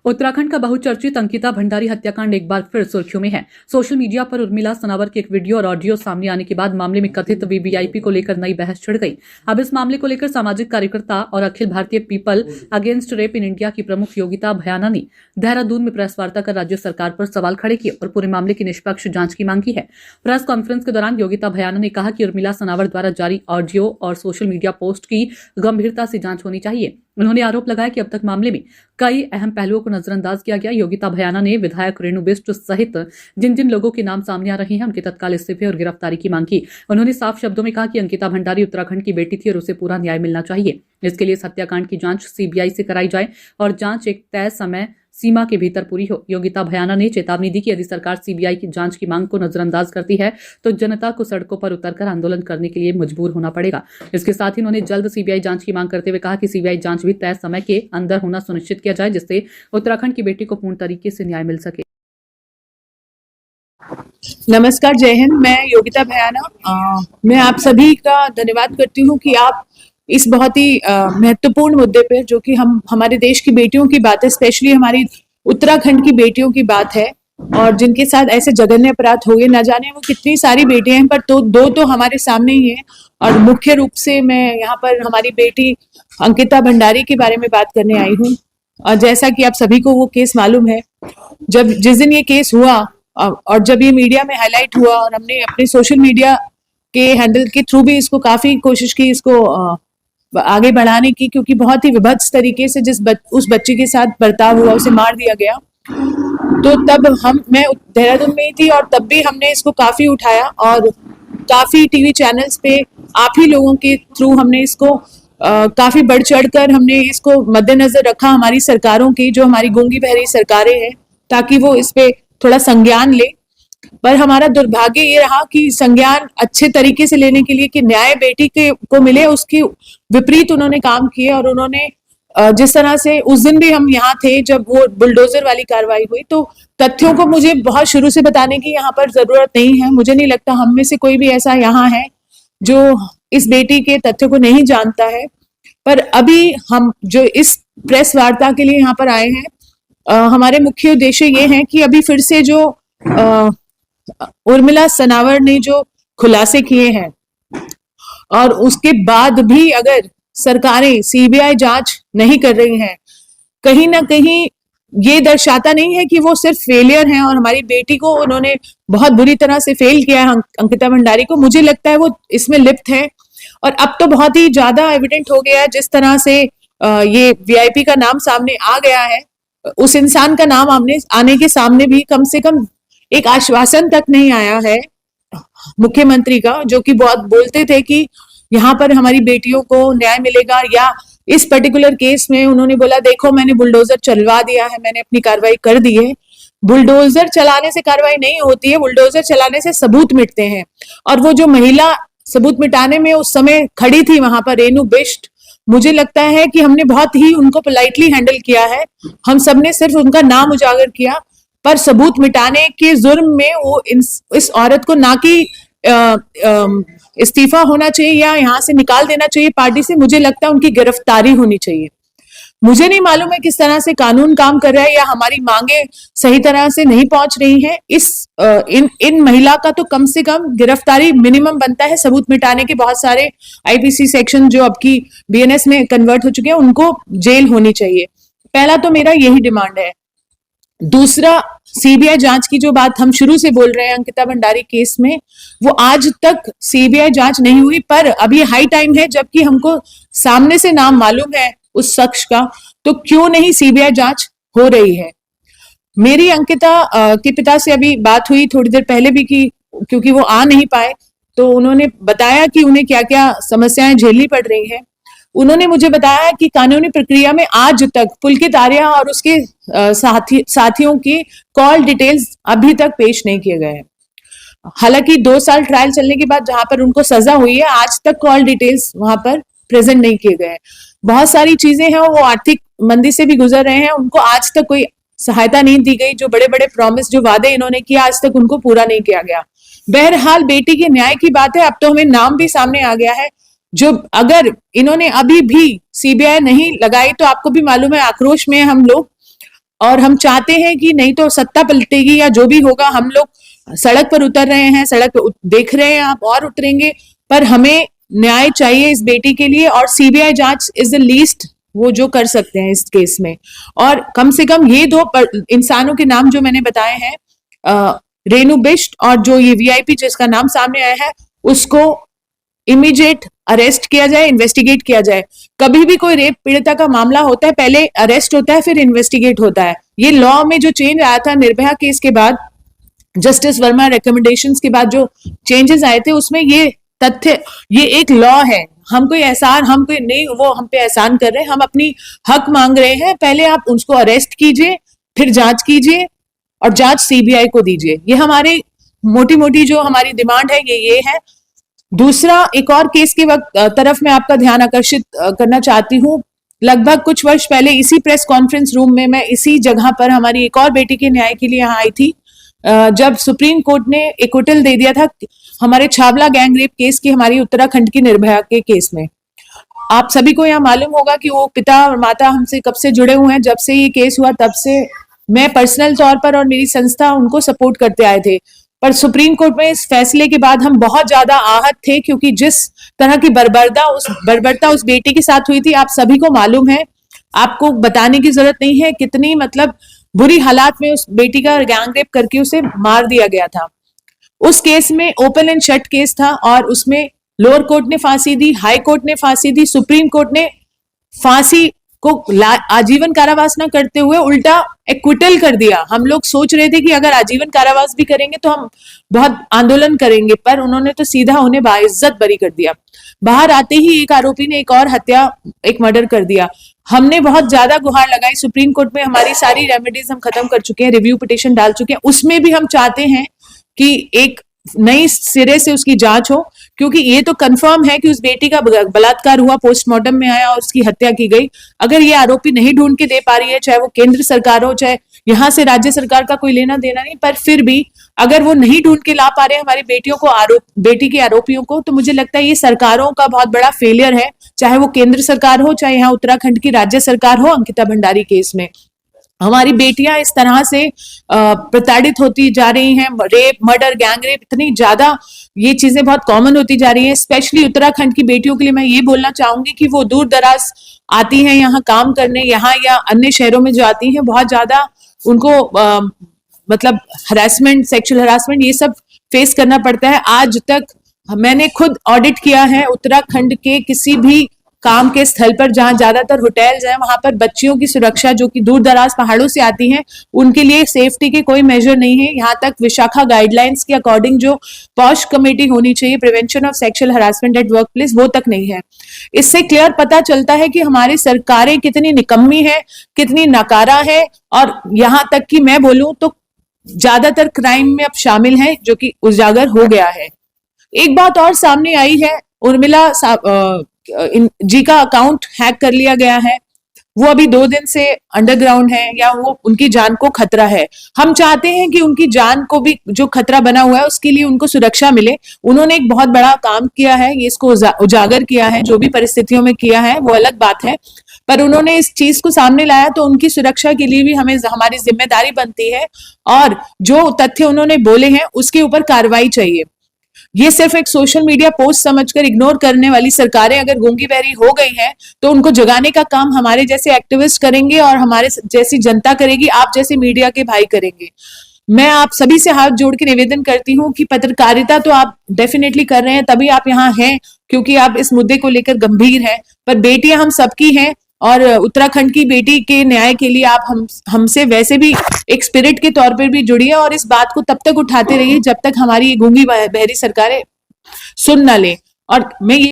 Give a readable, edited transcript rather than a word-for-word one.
उत्तराखंड का बहुचर्चित अंकिता भंडारी हत्याकांड एक बार फिर सुर्खियों में है। सोशल मीडिया पर उर्मिला सनावर के एक वीडियो और ऑडियो सामने आने के बाद मामले में कथित वीवीआईपी को लेकर नई बहस छिड़ गई। अब इस मामले को लेकर सामाजिक कार्यकर्ता और Akhil Bharatiya people against rape in India की प्रमुख योगिता भयाना ने देहरादून में प्रेस वार्ता कर राज्य सरकार पर सवाल खड़े किए और पूरे मामले की निष्पक्ष जांच की मांग की है। प्रेस कॉन्फ्रेंस के दौरान योगिता भयाना ने कहा कि उर्मिला सनावर द्वारा जारी ऑडियो और सोशल मीडिया पोस्ट की गंभीरता से जांच होनी चाहिए। उन्होंने आरोप लगाया कि अब तक मामले में कई अहम पहलुओं को नजरअंदाज किया गया। योगिता भयाना ने विधायक रेणु बिष्ट सहित जिन जिन लोगों के नाम सामने आ रहे हैं उनके तत्काल इस्तीफे और गिरफ्तारी की मांग की। उन्होंने साफ शब्दों में कहा कि अंकिता भंडारी उत्तराखंड की बेटी थी और उसे पूरा न्याय मिलना चाहिए। इसके लिए इस हत्याकांड की जांच सीबीआई से कराई जाए और जांच एक तय समय सीमा के भीतर पूरी हो। योगिता भयाना ने चेतावनी दी कि यदि सरकार सीबीआई की जांच की मांग को नजरअंदाज करती है तो जनता को सड़कों पर उतरकर आंदोलन करने के लिए मजबूर होना पड़ेगा। इसके साथ ही उन्होंने जल्द सीबीआई जांच की मांग करते हुए कहा कि सीबीआई जांच भी तय समय के अंदर होना सुनिश्चित किया जाए, जिससे उत्तराखंड की बेटी को पूर्ण तरीके से न्याय मिल सके। नमस्कार, जय हिंद। मैं योगिता भयाना। मैं आप सभी का धन्यवाद करती हूँ कि आप इस बहुत ही महत्वपूर्ण मुद्दे पे, जो कि हमारे देश की बेटियों की बात है, स्पेशली हमारी उत्तराखंड की बेटियों की बात है, और जिनके साथ ऐसे जघन्य अपराध हो गए। न जाने वो कितनी सारी बेटियां हैं, पर दो तो हमारे सामने ही है। और मुख्य रूप से मैं यहाँ पर हमारी बेटी अंकिता भंडारी के बारे में बात करने आई हूँ। और जैसा कि आप सभी को वो केस मालूम है, जिस दिन ये केस हुआ और जब ये मीडिया में हाईलाइट हुआ, और हमने अपने सोशल मीडिया के हैंडल के थ्रू भी इसको काफी कोशिश की इसको आगे बढ़ाने की, क्योंकि बहुत ही विभत्स तरीके से उस बच्ची के साथ बर्ताव हुआ, उसे मार दिया गया। तो तब मैं देहरादून में ही थी और तब भी हमने इसको काफी उठाया और काफी टीवी चैनल्स पे आप ही लोगों के थ्रू हमने इसको काफी बढ़ चढ़ कर हमने इसको मद्देनजर रखा, हमारी सरकारों की, जो हमारी गूंगी बहरी सरकारें हैं, ताकि वो इस पे थोड़ा संज्ञान ले। पर हमारा दुर्भाग्य ये रहा कि संज्ञान अच्छे तरीके से लेने के लिए कि न्याय बेटी को मिले, उसकी विपरीत उन्होंने काम किए। और उन्होंने जिस तरह से उस दिन भी हम यहाँ थे जब वो बुलडोजर वाली कार्रवाई हुई, तो तथ्यों को मुझे बहुत शुरू से बताने की यहाँ पर जरूरत नहीं है। मुझे नहीं लगता हम में से कोई भी ऐसा यहाँ है जो इस बेटी के तथ्यों को नहीं जानता है। पर अभी हम जो इस प्रेस वार्ता के लिए यहाँ पर आए हैं, हमारे मुख्य उद्देश्य ये है कि अभी फिर से जो उर्मिला सनावर ने जो खुलासे किए हैं, और उसके बाद भी अगर सरकारें सीबीआई जांच नहीं कर रही हैं, कहीं ना कहीं ये दर्शाता नहीं है कि वो सिर्फ फेलियर हैं और हमारी बेटी को उन्होंने बहुत बुरी तरह से फेल किया है, अंकिता भंडारी को। मुझे लगता है वो इसमें लिप्त है। और अब तो बहुत ही ज्यादा एविडेंट हो गया है, जिस तरह से ये वीआईपी का नाम सामने आ गया है, उस इंसान का नाम आने के सामने भी कम से कम एक आश्वासन तक नहीं आया है मुख्यमंत्री का, जो कि बहुत बोलते थे कि यहाँ पर हमारी बेटियों को न्याय मिलेगा। या इस पर्टिकुलर केस में उन्होंने बोला, देखो मैंने बुलडोजर चलवा दिया है, मैंने अपनी कार्रवाई कर दी है। बुलडोजर चलाने से कार्रवाई नहीं होती है, बुलडोजर चलाने से सबूत मिटते हैं। और वो जो महिला सबूत मिटाने में उस समय खड़ी थी वहां पर, रेणु बिष्ट, मुझे लगता है कि हमने बहुत ही उनको पोलाइटली हैंडल किया है। हम सबने सिर्फ उनका नाम उजागर किया, पर सबूत मिटाने के जुर्म में वो इस औरत को ना कि इस्तीफा होना चाहिए या यहाँ से निकाल देना चाहिए पार्टी से, मुझे लगता है उनकी गिरफ्तारी होनी चाहिए। मुझे नहीं मालूम है किस तरह से कानून काम कर रहा है या हमारी मांगे सही तरह से नहीं पहुंच रही हैं। इन महिला का तो कम से कम गिरफ्तारी मिनिमम बनता है। सबूत मिटाने के बहुत सारे आईपीसी सेक्शन जो अब की बीएनएस में कन्वर्ट हो चुके हैं, उनको जेल होनी चाहिए। पहला तो मेरा यही डिमांड है। दूसरा, सीबीआई जांच की जो बात हम शुरू से बोल रहे हैं अंकिता भंडारी केस में, वो आज तक सीबीआई जांच नहीं हुई। पर अभी हाई टाइम है, जबकि हमको सामने से नाम मालूम है उस शख्स का, तो क्यों नहीं सीबीआई जांच हो रही है। मेरी अंकिता के पिता से अभी बात हुई थोड़ी देर पहले भी की, क्योंकि वो आ नहीं पाए, तो उन्होंने बताया कि उन्हें क्या क्या समस्याएं झेलनी पड़ रही हैं। उन्होंने मुझे बताया कि कानूनी प्रक्रिया में आज तक पुलकित आर्या और उसके साथियों की कॉल डिटेल्स अभी तक पेश नहीं किए गए हैं। हालांकि 2 साल ट्रायल चलने के बाद जहां पर उनको सजा हुई है, आज तक कॉल डिटेल्स वहां पर प्रेजेंट नहीं किए गए। बहुत सारी चीजें हैं, वो आर्थिक मंदी से भी गुजर रहे हैं, उनको आज तक कोई सहायता नहीं दी गई। जो बड़े बड़े प्रॉमिस, जो वादे इन्होंने किया, आज तक उनको पूरा नहीं किया गया। बहरहाल बेटी के न्याय की बात है। अब तो हमें नाम भी सामने आ गया है, जो अगर इन्होंने अभी भी सीबीआई नहीं लगाई, तो आपको भी मालूम है आक्रोश में हम लोग और हम चाहते हैं कि नहीं तो सत्ता पलटेगी या जो भी होगा, हम लोग सड़क पर उतर रहे हैं, सड़क पर देख रहे हैं आप और उतरेंगे, पर हमें न्याय चाहिए इस बेटी के लिए। और सीबीआई जांच इज द लीस्ट वो जो कर सकते हैं इस केस में। और कम से कम ये दो इंसानों के नाम जो मैंने बताए हैं, रेनू बिष्ट और जो ये वीआईपी जिसका नाम सामने आया है, उसको इमीडिएट अरेस्ट किया जाए, इन्वेस्टिगेट किया जाए। कभी भी कोई रेप पीड़िता का मामला होता है, पहले अरेस्ट होता है फिर इन्वेस्टिगेट होता है। ये लॉ में जो चेंज आया था निर्भया केस के बाद, जस्टिस वर्मा रिकमेंडेशंस के बाद जो चेंजेस आए थे, उसमें ये तथ्य, ये एक लॉ है। हम कोई एहसान, हम कोई नहीं वो हम पे एहसान कर रहे हैं, हम अपनी हक मांग रहे हैं। पहले आप उसको अरेस्ट कीजिए, फिर जांच कीजिए और जांच सीबीआई को दीजिए। ये हमारे मोटी मोटी जो हमारी डिमांड है ये है। दूसरा, एक और केस की तरफ मैं आपका ध्यान आकर्षित करना चाहती हूँ। लगभग कुछ वर्ष पहले इसी प्रेस कॉन्फ्रेंस रूम में मैं इसी जगह पर हमारी एक और बेटी के न्याय के लिए यहाँ आई थी, जब सुप्रीम कोर्ट ने एक्विटल दे दिया था हमारे छावला गैंग रेप केस की, हमारी उत्तराखंड की निर्भया के केस में। आप सभी को यहाँ मालूम होगा कि वो पिता और माता हमसे कब से जुड़े हुए हैं। जब से ये केस हुआ तब से मैं पर्सनल तौर पर और मेरी संस्था उनको सपोर्ट करते आए थे। पर सुप्रीम कोर्ट में इस फैसले के बाद हम बहुत ज्यादा आहत थे, क्योंकि जिस तरह की बर्बरता उस बेटी के साथ हुई थी, आप सभी को मालूम है, आपको बताने की जरूरत नहीं है कितनी मतलब बुरी हालात में उस बेटी का गैंग रेप करके उसे मार दिया गया था। उस केस में ओपन एंड शट केस था और उसमें लोअर कोर्ट ने फांसी दी, हाई कोर्ट ने फांसी दी, सुप्रीम कोर्ट ने फांसी को आजीवन कारावास न करते हुए उल्टा एक्विटल कर दिया। हम लोग सोच रहे थे कि अगर आजीवन कारावास भी करेंगे तो हम बहुत आंदोलन करेंगे, पर उन्होंने तो सीधा उन्हें बाइज्जत बरी कर दिया। बाहर आते ही एक आरोपी ने एक और हत्या, एक मर्डर कर दिया। हमने बहुत ज्यादा गुहार लगाई सुप्रीम कोर्ट में, हमारी सारी रेमेडीज हम खत्म कर चुके हैं, रिव्यू पिटिशन डाल चुके हैं। उसमें भी हम चाहते हैं कि एक नई सिरे से उसकी जांच हो, क्योंकि ये तो कंफर्म है कि उस बेटी का बलात्कार हुआ, पोस्टमार्टम में आया और उसकी हत्या की गई। अगर ये आरोपी नहीं ढूंढ के दे पा रही है, चाहे वो केंद्र सरकार हो, चाहे यहाँ से राज्य सरकार का कोई लेना देना नहीं, पर फिर भी अगर वो नहीं ढूंढ के ला पा रहे हमारी बेटियों को, बेटी के आरोपियों को, तो मुझे लगता है ये सरकारों का बहुत बड़ा फेलियर है, चाहे वो केंद्र सरकार हो, चाहे यहाँ उत्तराखंड की राज्य सरकार हो। अंकिता भंडारी केस में हमारी बेटियां इस तरह से प्रताड़ित होती जा रही हैं, रेप, मर्डर, गैंग रेप, इतनी ज्यादा ये चीजें बहुत कॉमन होती जा रही हैं। स्पेशली उत्तराखंड की बेटियों के लिए मैं ये बोलना चाहूंगी कि वो दूर दराज आती हैं यहाँ काम करने, यहाँ या अन्य शहरों में जो आती हैं, बहुत ज्यादा उनको मतलब हरासमेंट, सेक्सुअल हरासमेंट, ये सब फेस करना पड़ता है। आज तक मैंने खुद ऑडिट किया है उत्तराखंड के किसी भी काम के स्थल पर जहां ज्यादातर होटल्स हैं, वहां पर बच्चियों की सुरक्षा जो कि दूर दराज पहाड़ों से आती हैं, उनके लिए सेफ्टी के कोई मेजर नहीं है। यहाँ तक विशाखा गाइडलाइंस के अकॉर्डिंग जो पॉश कमेटी होनी चाहिए, prevention of sexual harassment at work place, वो तक नहीं है। इससे क्लियर पता चलता है कि हमारी सरकारें कितनी निकम्मी है, कितनी नकारा है, और यहाँ तक कि मैं बोलूं तो ज्यादातर क्राइम में अब शामिल है, जो कि उजागर हो गया है। एक बात और सामने आई है, उर्मिला जी का अकाउंट हैक कर लिया गया है। वो अभी 2 दिन से अंडरग्राउंड है, या वो उनकी जान को खतरा है। हम चाहते हैं कि उनकी जान को भी जो खतरा बना हुआ है उसके लिए उनको सुरक्षा मिले। उन्होंने एक बहुत बड़ा काम किया है, ये इसको उजागर किया है, जो भी परिस्थितियों में किया है वो अलग बात है, पर उन्होंने इस चीज को सामने लाया तो उनकी सुरक्षा के लिए भी हमें हमारी जिम्मेदारी बनती है, और जो तथ्य उन्होंने बोले हैं उसके ऊपर कार्रवाई चाहिए। ये सिर्फ एक सोशल मीडिया पोस्ट समझकर इग्नोर करने वाली सरकारें अगर गूंगी बहरी हो गई हैं, तो उनको जगाने का काम हमारे जैसे एक्टिविस्ट करेंगे और हमारे जैसी जनता करेगी, आप जैसे मीडिया के भाई करेंगे। मैं आप सभी से हाथ जोड़ के निवेदन करती हूँ कि पत्रकारिता तो आप डेफिनेटली कर रहे हैं, तभी आप यहाँ हैं, क्योंकि आप इस मुद्दे को लेकर गंभीर हैं, पर बेटियां हम सबकी हैं, और उत्तराखंड की बेटी के न्याय के लिए आप हमसे वैसे भी एक स्पिरिट के तौर पर भी जुड़िए, और इस बात को तब तक उठाते रहिए जब तक हमारी ये गूंगी बहरी सरकारें सुन न ले। और मैं ये